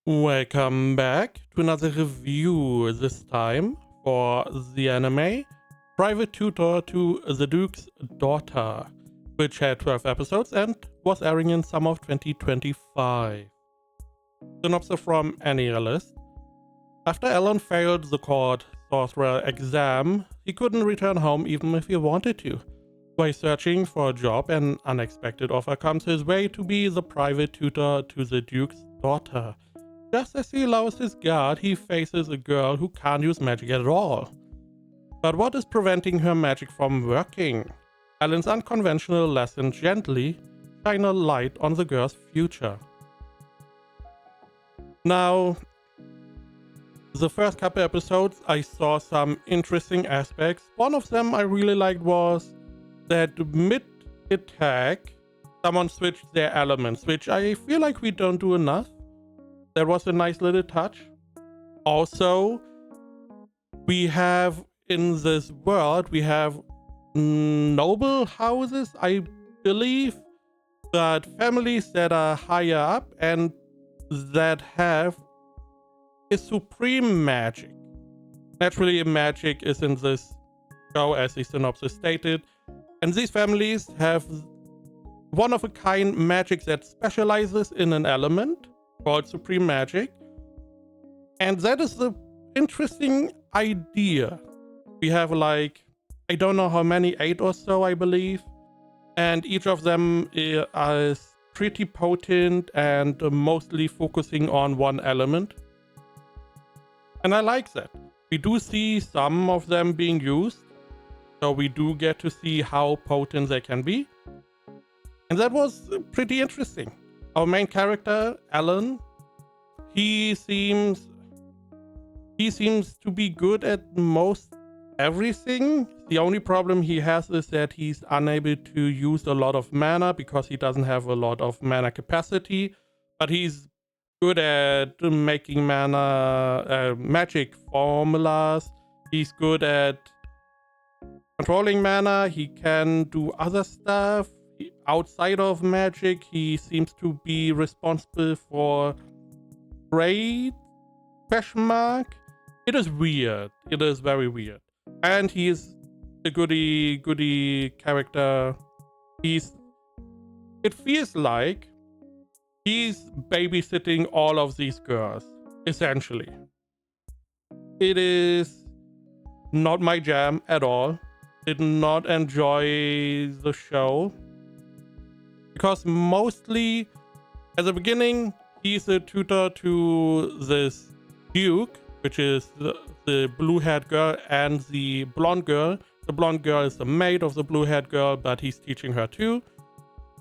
Welcome back to another review, this time for the anime Private Tutor to the Duke's Daughter, which had 12 episodes and was airing in summer of 2025. Synopsis from Annihilist. After Alan failed the court sorcerer exam, he couldn't return home even if he wanted to. While searching for a job, an unexpected offer comes his way to be the private tutor to the Duke's daughter. Just as he lowers his guard, he faces a girl who can't use magic at all. But what is preventing her magic from working? Alan's unconventional lesson gently shine a light on the girl's future. Now, the first couple episodes I saw some interesting aspects. One of them I really liked was that mid-attack someone switched their elements, which I feel like we don't do enough. That was a nice little touch. Also, we have in this world, we have noble houses, I believe, but families that are higher up and that have a supreme magic. Naturally, magic is in this show, as the synopsis stated, and these families have one-of-a-kind magic that specializes in an element called supreme magic, and that is the interesting idea. We have like, I don't know how many, 8 or so I believe, and each of them is pretty potent and mostly focusing on one element, and I like that. We do see some of them being used, so we do get to see how potent they can be, and that was pretty interesting. Our main character, Alan, he seems to be good at most everything. The only problem he has is that he's unable to use a lot of mana because he doesn't have a lot of mana capacity, but he's good at making mana magic formulas. He's good at controlling mana. He can do other stuff outside of magic. He seems to be responsible for trade ? It is weird. It is very weird. And he is a goody character. It feels like he's babysitting all of these girls, essentially. It is not my jam at all. Did not enjoy the show, because mostly at the beginning he's a tutor to this Duke, which is the blue-haired girl and the blonde girl. The blonde girl is the maid of the blue-haired girl, but he's teaching her too.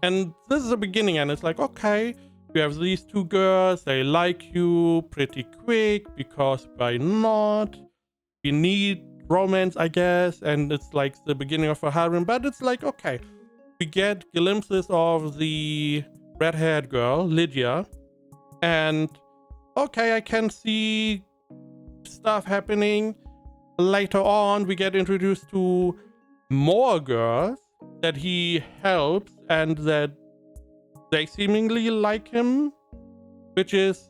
And this is the beginning, and it's like, okay, we have these two girls, they like you pretty quick, because why not? We need romance, I guess, and it's like the beginning of a harem, but it's like, okay, we get glimpses of the red-haired girl, Lydia, and okay, I can see stuff happening. Later on, we get introduced to more girls that he helps and that they seemingly like him, which is,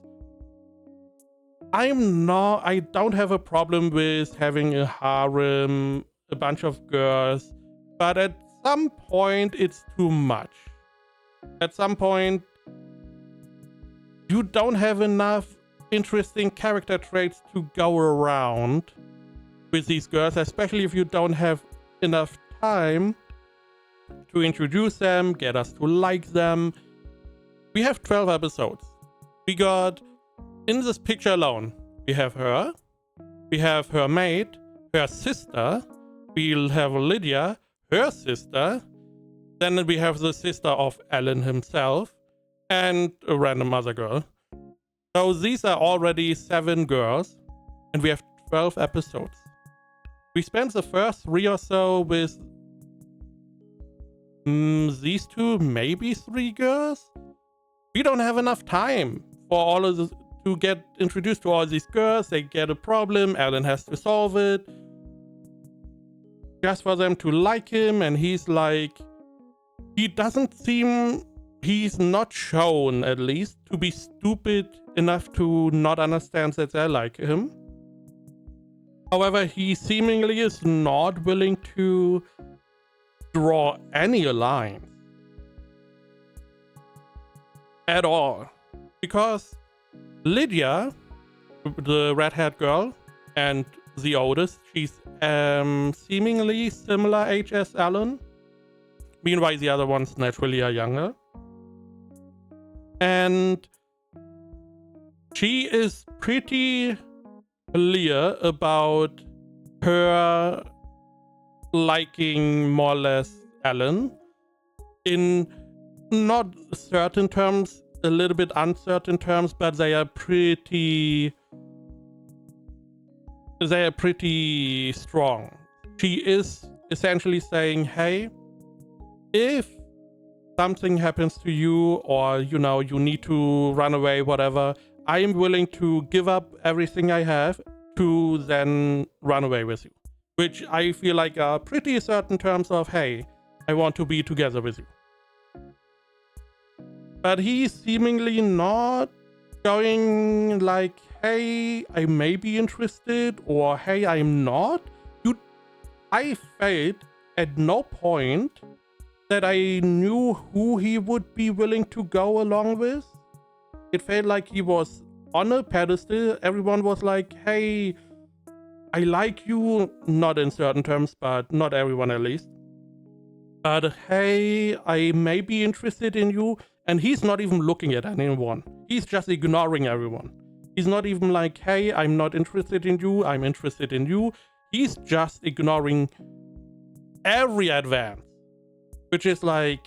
I don't have a problem with having a harem, a bunch of girls, but at some point it's too much. At some point, you don't have enough interesting character traits to go around with these girls, especially if you don't have enough time to introduce them, get us to like them. We have 12 episodes. We got, in this picture alone, we have her, we have her maid, her sister, we'll have Lydia, her sister, then we have the sister of Alan himself, and a random other girl. So these are already 7 girls, and we have 12 episodes. We spent the first 3 or so with these 2, maybe 3 girls. We don't have enough time for all of this to get introduced to all these girls. They get a problem, Alan has to solve it, just for them to like him, and he's like, he doesn't seem he's not shown, at least, to be stupid enough to not understand that they like him. However, he seemingly is not willing to draw any alliance at all. Because Lydia, the red-haired girl, and the oldest, she's seemingly similar age as Alan. Meanwhile, the other ones naturally are younger. And she is pretty clear about her liking more or less Alan in not certain terms, a little bit uncertain terms, but they are pretty strong. She is essentially saying, hey, if something happens to you, or you need to run away, whatever, I am willing to give up everything I have to then run away with you. Which I feel like are pretty certain terms of, hey, I want to be together with you. But he's seemingly not going like, hey, I may be interested, or hey, I'm not. I felt at no point that I knew who he would be willing to go along with. It felt like he was on a pedestal. Everyone was like, hey, I like you, not in certain terms, but not everyone at least. But hey, I may be interested in you. And he's not even looking at anyone. He's just ignoring everyone. He's not even like, hey, I'm not interested in you, I'm interested in you. He's just ignoring every advance. Which is like,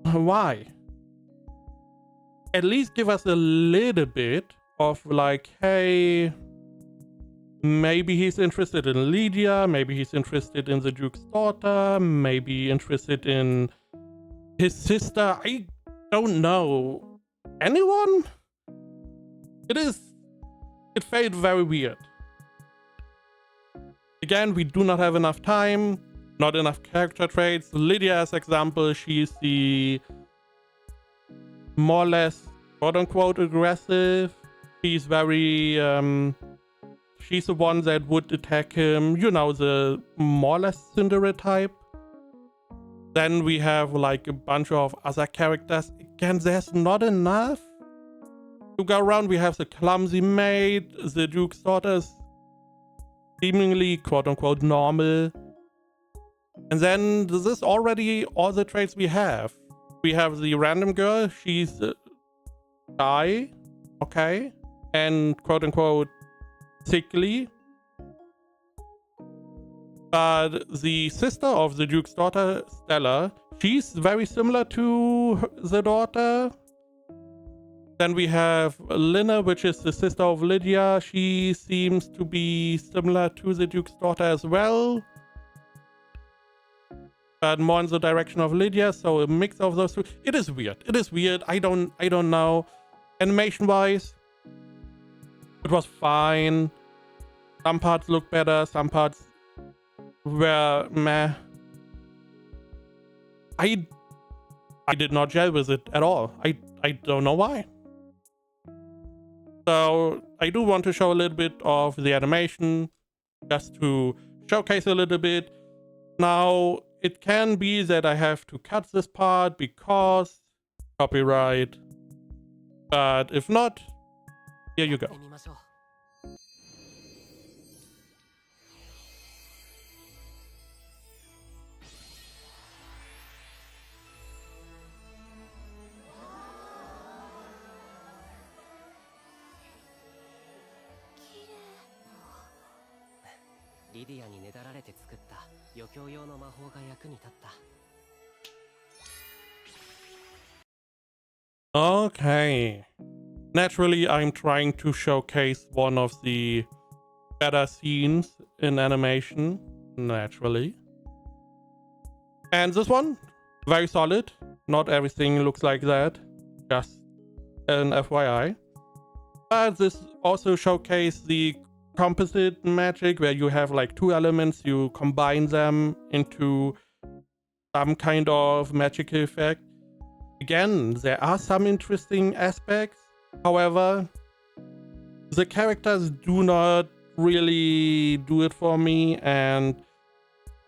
why? At least give us a little bit of like, hey, maybe he's interested in Lydia, maybe he's interested in the Duke's daughter, maybe interested in his sister. I don't know. Anyone? It felt very weird. Again, we do not have enough time, not enough character traits. Lydia, as example, she's the more or less quote-unquote aggressive. She's very, she's the one that would attack him, the more or less Cinderella type. Then we have like a bunch of other characters. Again, there's not enough to go around. We have the clumsy maid, the Duke's daughter's seemingly quote-unquote normal. And then this is already all the traits we have. We have the random girl, she's shy, okay, and quote-unquote sickly. But the sister of the Duke's daughter, Stella, she's very similar to the daughter. Then we have Lina, which is the sister of Lydia. She seems to be similar to the Duke's daughter as well, but more in the direction of Lydia, so a mix of those two. It is weird. I don't know. Animation-wise, it was fine. Some parts look better, some parts were meh. I did not gel with it at all. I don't know why. So I do want to show a little bit of the animation, just to showcase a little bit. Now, it can be that I have to cut this part because copyright. But if not, here you go. Okay. Naturally, I'm trying to showcase one of the better scenes in animation. Naturally. And this one, very solid. Not everything looks like that. Just an FYI. But this also showcased the composite magic, where you have like two elements, you combine them into some kind of magical effect. Again, there are some interesting aspects. However, the characters do not really do it for me, and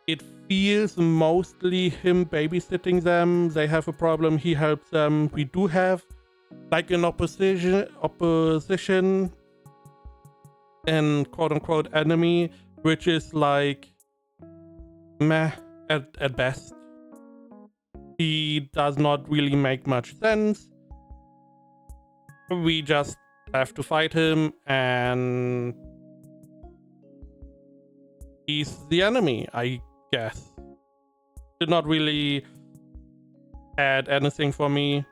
it feels mostly him babysitting them. They have a problem, he helps them. We do have like an opposition and quote-unquote enemy, which is like meh at best. He does not really make much sense. We just have to fight him, and he's the enemy, I guess. Did not really add anything for me.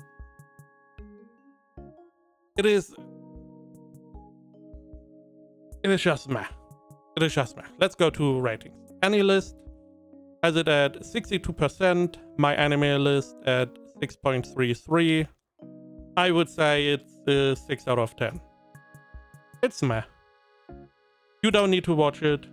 It is just meh. It is just meh. Let's go to ratings. AniList has it at 62%, my anime list at 6.33. I would say it's a 6 out of 10. It's meh. You don't need to watch it.